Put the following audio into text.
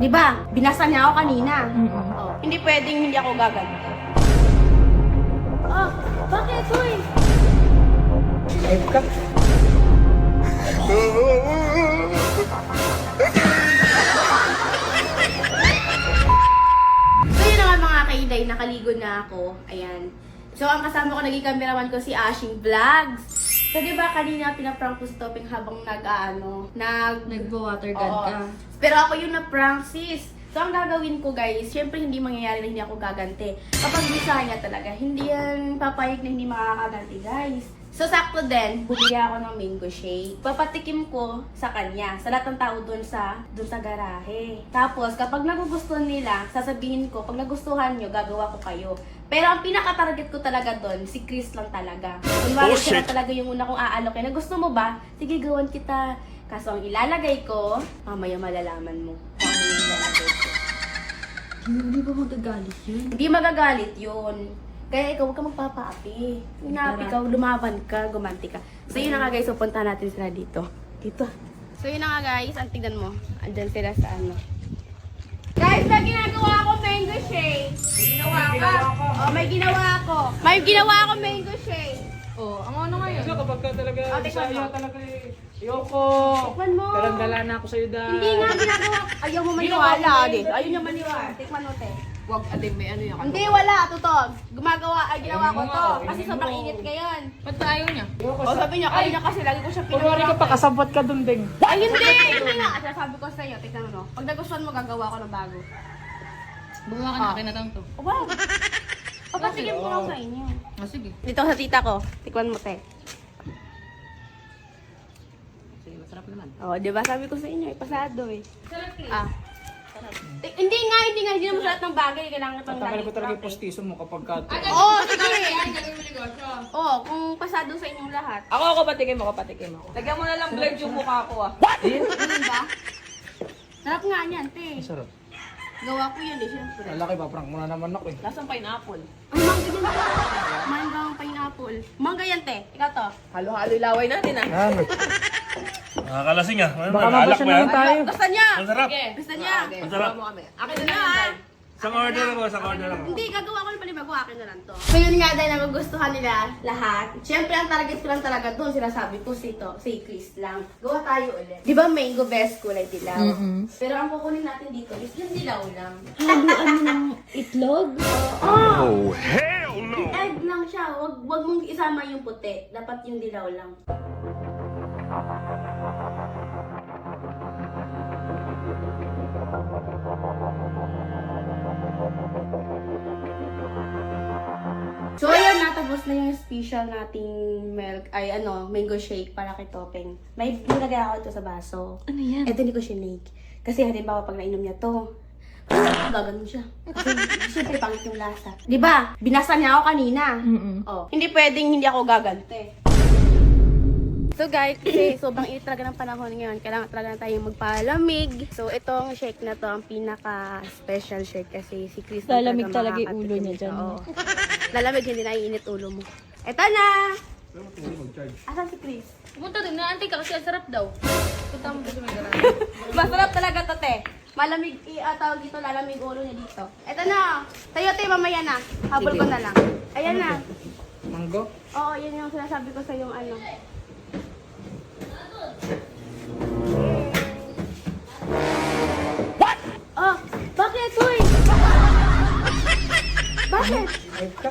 Di ba? Binasa niya ako kanina. Oh, hindi pwedeng hindi ako gaganti. Oh, bakit, Uy? Live ka? So yun na nga mga kaiday, nakaligo na ako. Ayan. So ang kasama ko naging cameraman ko si Ashing Vlogs. So di ba kanina pinaprank ko si Topeng habang Nagbo-water gun Oo. ka. Pero ako yung na-prank sis. So ang gagawin ko guys, syempre hindi mangyayari na hindi ako gaganti. Kapag bisa niya talaga, hindi yan papayag na hindi makakaganti guys. So sakto din, bumili ako ng mango shake. Papatikim ko sa kanya, sa lahat ng tao dun sa garahe. Tapos kapag nagugustuhan nila, sasabihin ko, pag nagustuhan nyo, gagawa ko kayo. Pero ang pinaka-target ko talaga dun, si Chris lang talaga. Kunwari siya na talaga yung una kong aalok. Na gusto mo ba? Sige, gawan kita. Kaso ang ilalagay ko, mamaya malalaman mo kung ano yung ilalagay ko. Hindi ba magagalit yun? Hindi magagalit yun. Kaya ikaw, huwag ka magpapaapi. Inapi ka, lumaban ka, gumanti ka. So yun na nga guys, pupunta natin sila dito. Dito. So yun na nga guys, ang tignan mo. Andyan sila sa ano. Guys, may ginagawa ako mango shake. Ginawa ka? Oh, may ginawa ako. May ginawa ako mango shake. Oo, ang ano ngayon? Kasi kapag ka talaga, tikman mo. talaga Yoko. Tikman mo. Dalang-dala na ako sa'yo dahil. Hindi nga ginagawa. Ayaw mo maniwala, di. Ayaw niya maniwala. Tikman mo, te. Huwag adim, may ano yan. Hindi, wala. Totoo. Ginawa ko to. Ayaw mo. Kasi sobrang init ngayon. Ba't ba ayaw niya? Yoko, O sabi niya, kanina kasi lagi ko siya Kunwari ka pa, kasabot ka dun, Ding. Ay, hindi nga. At sabi ko sa iyo, tignan mo. Pag nagustuhan mo, gagawa ko ng bago. Bumawa ka na, akin na lang to. Oh, wow. Papatigyan ko lang sa inyo. Ah, sige. Dito sa tita ko. Tikman mo, te. Sige, masarap naman. Oh, di ba sabi ko sa inyo, pasado eh. Sarap eh. Ah. Hindi nga. Hindi naman sa lahat ng bagay. Kailangan pang Tatagal lagi. ko talaga yung postiso mo kapag ka. Oo, sige. Oo, kung pasado sa inyong lahat. Ako, patikim ako. Lagyan mo na lang blurred yung mukha ko ah. Ganun ba? Sarap nga niyan, te. Sarap. Gawa ko yun eh, syempre. Lalaki, paprank mo na naman ako eh. Lasang pineapple. Ay, mangga din ako. Manggang pineapple. Mangga yan, te. Ikaw to. Halo-halo yung laway natin ah. Yan. Nakakalasing ah. Baka mabasya naman tayo. Gusto niya! Ang sarap. Sige. Gusto niya! Okay, Ang sarap. subukan mo kami. Akin na Gusto lang niya! yan. Isang order ako, isang order ako. Hindi, gagawa ko ng panibago. Akin na lang to. So yun nga dahil nagugustuhan nila lahat. Siyempre, ang target ko lang talaga doon, sinasabi ko si Chris lang. Gawa tayo ulit. Di ba mango best kulay dilaw? Pero ang kukunin natin dito is yung dilaw lang. Haluan mo ng itlog? Oh, hell no! Egg lang siya. Wag mong isama yung puti. Dapat yung dilaw lang. So ayun, natapos na yung special nating mango shake para kay Topeng. May nilagay ako ito sa baso. Ano yan? Ito hindi ko sinake. Kasi halimbawa pag nainom niya to, gaganon siya. Kasi siyempre pangit yung lasa. Di ba? Binasa niya ako kanina. Oh, hindi pwedeng hindi ako gagante. So guys, kasi sobrang init talaga ng panahon ngayon, kailangan talaga na tayong magpalamig. So itong shake na to, ang pinaka-special shake kasi si Chris lang Lalamig talaga yung makakatikim ulo niya nito. dyan. Oo. Lalamig, hindi naiinit ulo mo. Eto na! Asan si Chris? Pumunta din na, auntie ka kasi ang sarap daw. Punta mo dito may garage. Masarap talaga to, te. Malamig, tawag dito, lalamig ulo niya dito. Eto na! Tayo, te, mamaya na. Habol ko na lang. Ayan na. Manggo? Oo, yan yung sinasabi ko sa yung ano. What? Oh, bakit, Uy? Bakit? Live ka?